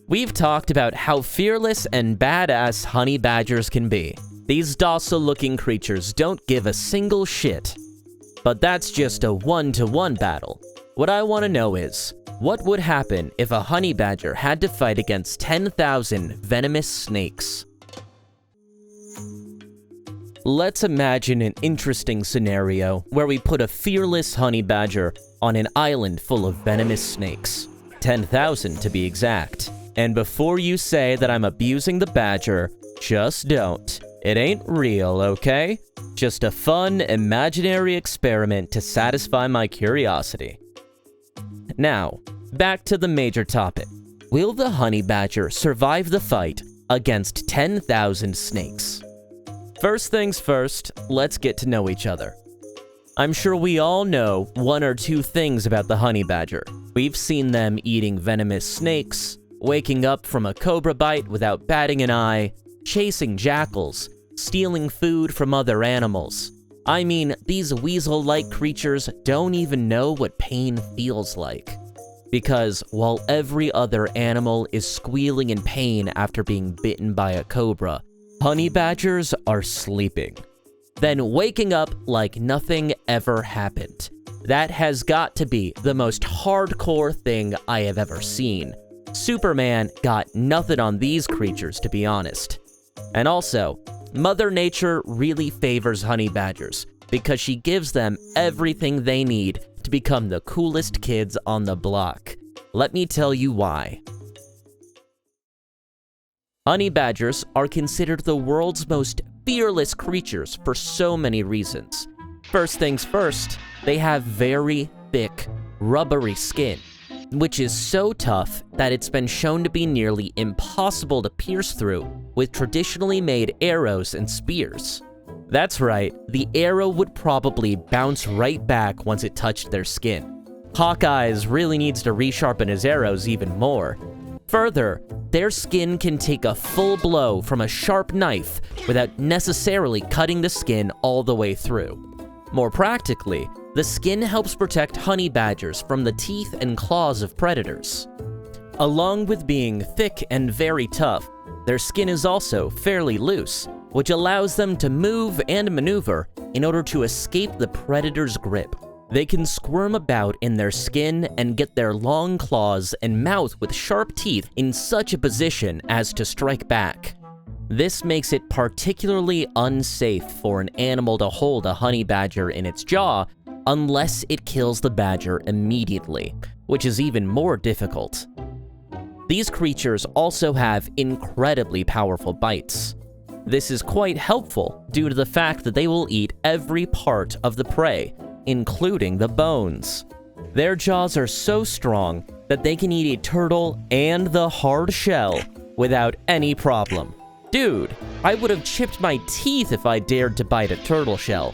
We've talked about how fearless and badass honey badgers can be. These docile-looking creatures don't give a single shit. But that's just a one-to-one battle. What I want to know is, what would happen if a honey badger had to fight against 10,000 venomous snakes? Let's imagine an interesting scenario where we put a fearless honey badger on an island full of venomous snakes. 10,000 to be exact. And before you say that I'm abusing the badger, just don't. It ain't real, okay? Just a fun, imaginary experiment to satisfy my curiosity. Now, back to the major topic. Will the honey badger survive the fight against 10,000 snakes? First things first, let's get to know each other. I'm sure we all know one or two things about the honey badger. We've seen them eating venomous snakes, waking up from a cobra bite without batting an eye, chasing jackals, stealing food from other animals. I mean, these weasel-like creatures don't even know what pain feels like. Because while every other animal is squealing in pain after being bitten by a cobra, honey badgers are sleeping. Then waking up like nothing ever happened. That has got to be the most hardcore thing I have ever seen. Superman got nothing on these creatures, to be honest. And also, Mother Nature really favors honey badgers because she gives them everything they need to become the coolest kids on the block. Let me tell you why. Honey badgers are considered the world's most fearless creatures for so many reasons. First things first, they have very thick, rubbery skin, which is so tough that it's been shown to be nearly impossible to pierce through with traditionally made arrows and spears. That's right, the arrow would probably bounce right back once it touched their skin. Hawkeyes really needs to resharpen his arrows even more. Further, their skin can take a full blow from a sharp knife without necessarily cutting the skin all the way through. More practically, the skin helps protect honey badgers from the teeth and claws of predators. Along with being thick and very tough, their skin is also fairly loose, which allows them to move and maneuver in order to escape the predator's grip. They can squirm about in their skin and get their long claws and mouth with sharp teeth in such a position as to strike back. This makes it particularly unsafe for an animal to hold a honey badger in its jaw unless it kills the badger immediately, which is even more difficult. These creatures also have incredibly powerful bites. This is quite helpful due to the fact that they will eat every part of the prey, including the bones. Their jaws are so strong that they can eat a turtle and the hard shell without any problem. Dude, I would have chipped my teeth if I dared to bite a turtle shell.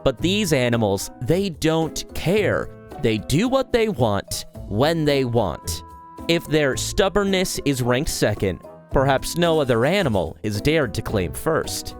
But these animals, they don't care. They do what they want, when they want. If their stubbornness is ranked second, perhaps no other animal is dared to claim first.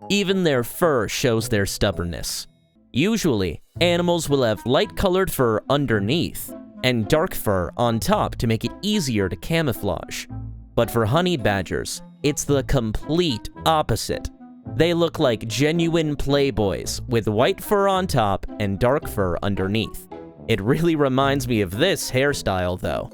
Even their fur shows their stubbornness. Usually, animals will have light-colored fur underneath and dark fur on top to make it easier to camouflage. But for honey badgers, it's the complete opposite. They look like genuine playboys with white fur on top and dark fur underneath. It really reminds me of this hairstyle, though.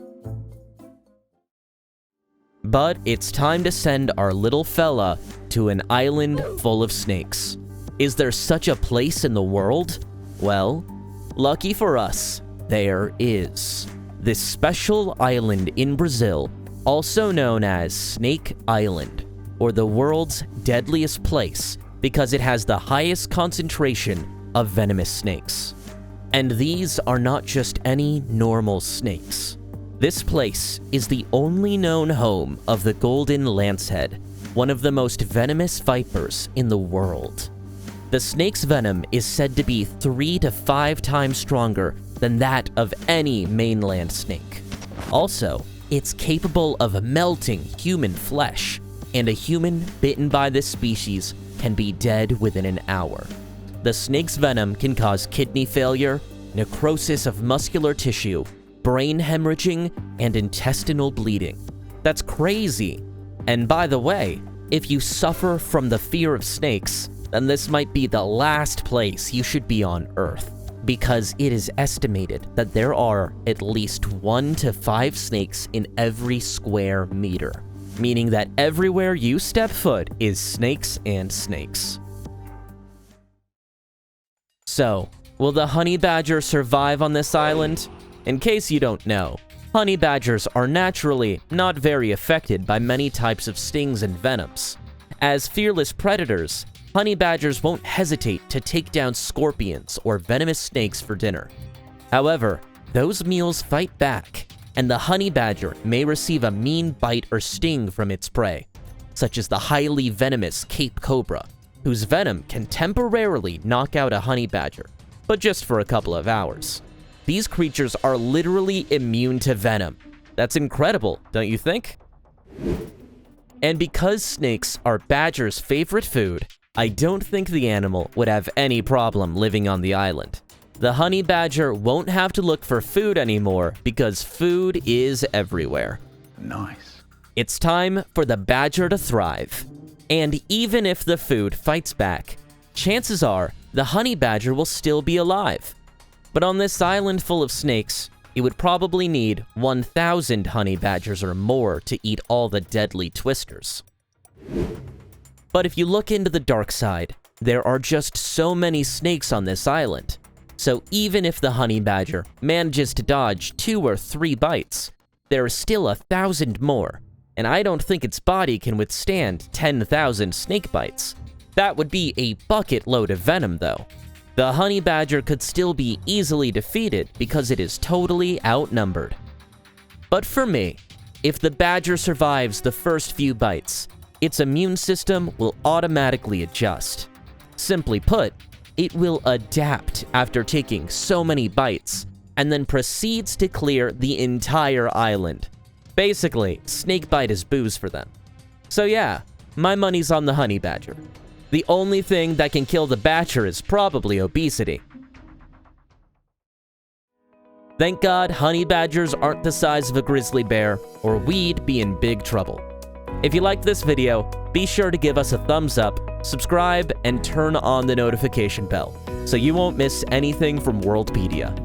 But it's time to send our little fella to an island full of snakes. Is there such a place in the world? Well, lucky for us, there is. This special island in Brazil, also known as Snake Island, or the world's deadliest place because it has the highest concentration of venomous snakes. And these are not just any normal snakes. This place is the only known home of the golden lancehead, one of the most venomous vipers in the world. The snake's venom is said to be 3 to 5 times stronger than that of any mainland snake. Also, it's capable of melting human flesh, and a human bitten by this species can be dead within an hour. The snake's venom can cause kidney failure, necrosis of muscular tissue, brain hemorrhaging, and intestinal bleeding. That's crazy. And by the way, if you suffer from the fear of snakes, then this might be the last place you should be on Earth, because it is estimated that there are at least 1 to 5 snakes in every square meter, meaning that everywhere you step foot is snakes and snakes. So, will the honey badger survive on this island? In case you don't know, honey badgers are naturally not very affected by many types of stings and venoms. As fearless predators, honey badgers won't hesitate to take down scorpions or venomous snakes for dinner. However, those meals fight back, and the honey badger may receive a mean bite or sting from its prey, such as the highly venomous Cape cobra, whose venom can temporarily knock out a honey badger, but just for a couple of hours. These creatures are literally immune to venom. That's incredible, don't you think? And because snakes are badgers' favorite food, I don't think the animal would have any problem living on the island. The honey badger won't have to look for food anymore because food is everywhere. Nice. It's time for the badger to thrive. And even if the food fights back, chances are the honey badger will still be alive. But on this island full of snakes, it would probably need 1,000 honey badgers or more to eat all the deadly twisters. But if you look into the dark side, there are just so many snakes on this island. So even if the honey badger manages to dodge 2 or 3 bites, there are still 1,000 more, and I don't think its body can withstand 10,000 snake bites. That would be a bucket load of venom, though. The honey badger could still be easily defeated because it is totally outnumbered. But for me, if the badger survives the first few bites, its immune system will automatically adjust. Simply put, it will adapt after taking so many bites, and then proceeds to clear the entire island. Basically, snakebite is booze for them. So yeah, my money's on the honey badger. The only thing that can kill the badger is probably obesity. Thank God honey badgers aren't the size of a grizzly bear, or we'd be in big trouble. If you liked this video, be sure to give us a thumbs up, subscribe, and turn on the notification bell, so you won't miss anything from Worldpedia.